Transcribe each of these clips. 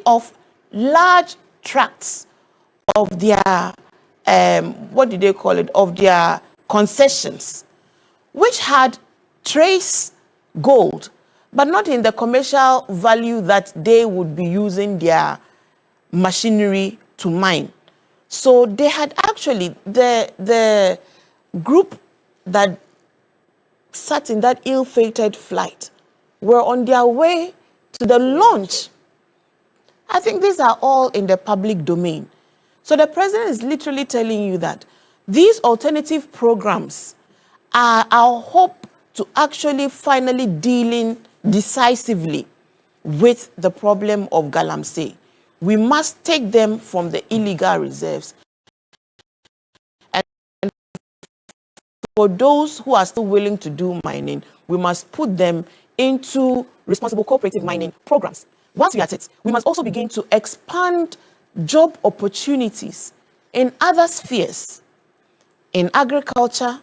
off large tracts of their, what do they call it, of their concessions, which had trace gold, but not in the commercial value that they would be using their machinery to mine. So they had actually, the group that sat in that ill-fated flight were on their way to the launch. I think these are all in the public domain. So the president is literally telling you that these alternative programs are our hope to actually finally dealing decisively with the problem of Galamsey. We must take them from the illegal reserves. And for those who are still willing to do mining, we must put them into responsible cooperative mining programs. Once we are at it, we must also begin to expand job opportunities in other spheres, in agriculture,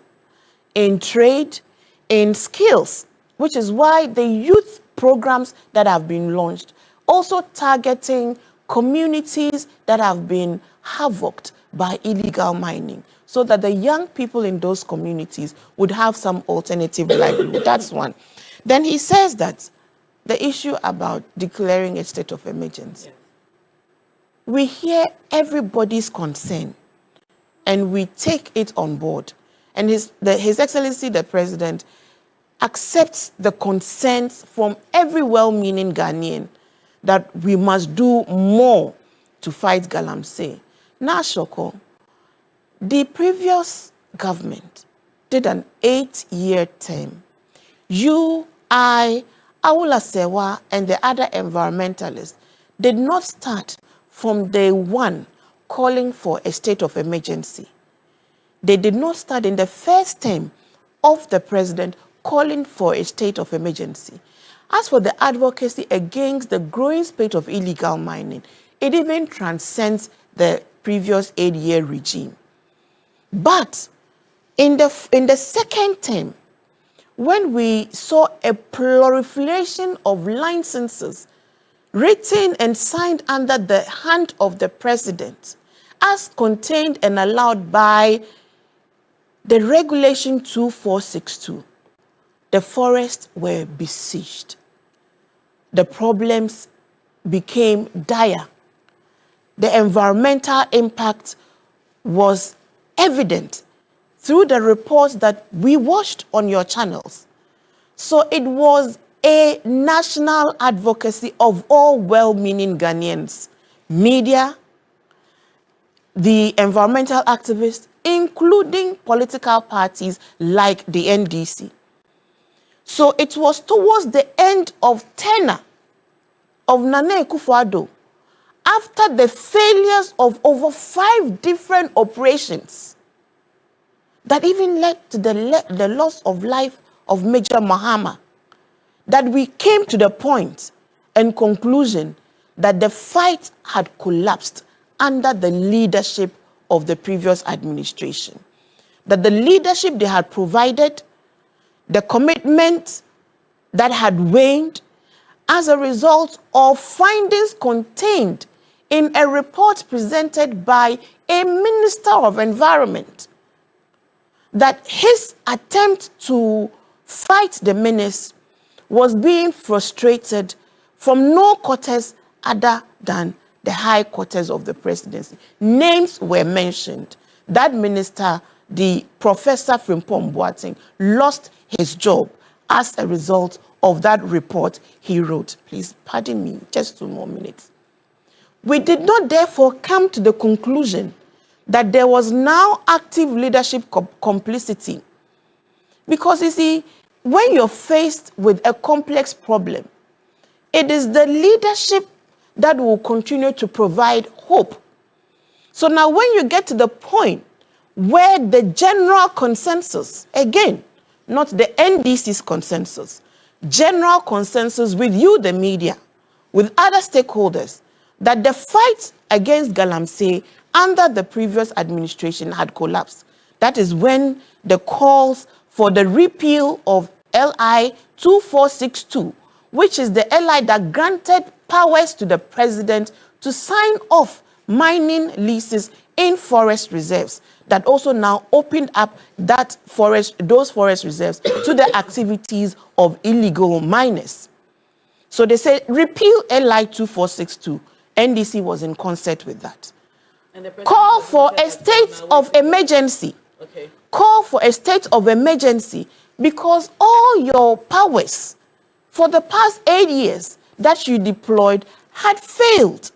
in trade, in skills, which is why the youth programs that have been launched, also targeting communities that have been havocked by illegal mining, so that the young people in those communities would have some alternative livelihood. That's one. Then he says that the issue about declaring a state of emergency. We hear everybody's concern and we take it on board. And His Excellency, the President, accepts the concerns from every well-meaning Ghanaian that we must do more to fight Galamsey. Now, Shoko, the previous government did an 8-year term. You, I, Awula Sewa, and the other environmentalists did not start from day one calling for a state of emergency. They did not start in the first term of the president calling for a state of emergency. As for the advocacy against the growing spate of illegal mining, it even transcends the previous 8-year regime. But in the second term, when we saw a proliferation of licenses written and signed under the hand of the president, as contained and allowed by the Regulation 2462, the forests were besieged. The problems became dire. The environmental impact was evident through the reports that we watched on your channels. So it was a national advocacy of all well-meaning Ghanaians, media, the environmental activists, including political parties like the NDC. So it was towards the end of tenure of Nana Akufo-Addo, after the failures of over 5 different operations that even led to the loss of life of Major Mahama, that we came to the point and conclusion that the fight had collapsed under the leadership of the previous administration. That the leadership they had provided, the commitment that had waned as a result of findings contained in a report presented by a Minister of Environment, that his attempt to fight the menace was being frustrated from no quarters other than the high quarters of the presidency. Names were mentioned. That minister, the Professor Frimpong Boateng, lost his job as a result of that report he wrote. Please pardon me, just 2 more minutes. We did not therefore come to the conclusion that there was now active leadership complicity. Because you see, when you're faced with a complex problem, it is the leadership that will continue to provide hope. So now when you get to the point where the general consensus, again, not the NDC's consensus, general consensus with you, the media, with other stakeholders, that the fight against Galamsey under the previous administration had collapsed. That is when the calls for the repeal of LI 2462, which is the LI that granted powers to the president to sign off mining leases in forest reserves that also now opened up those forest reserves to the activities of illegal miners. So they say repeal LI 2462. NDC was in concert with that. Call for a state of emergency. Okay. Call for a state of emergency because all your powers for the past 8 years that you deployed had failed.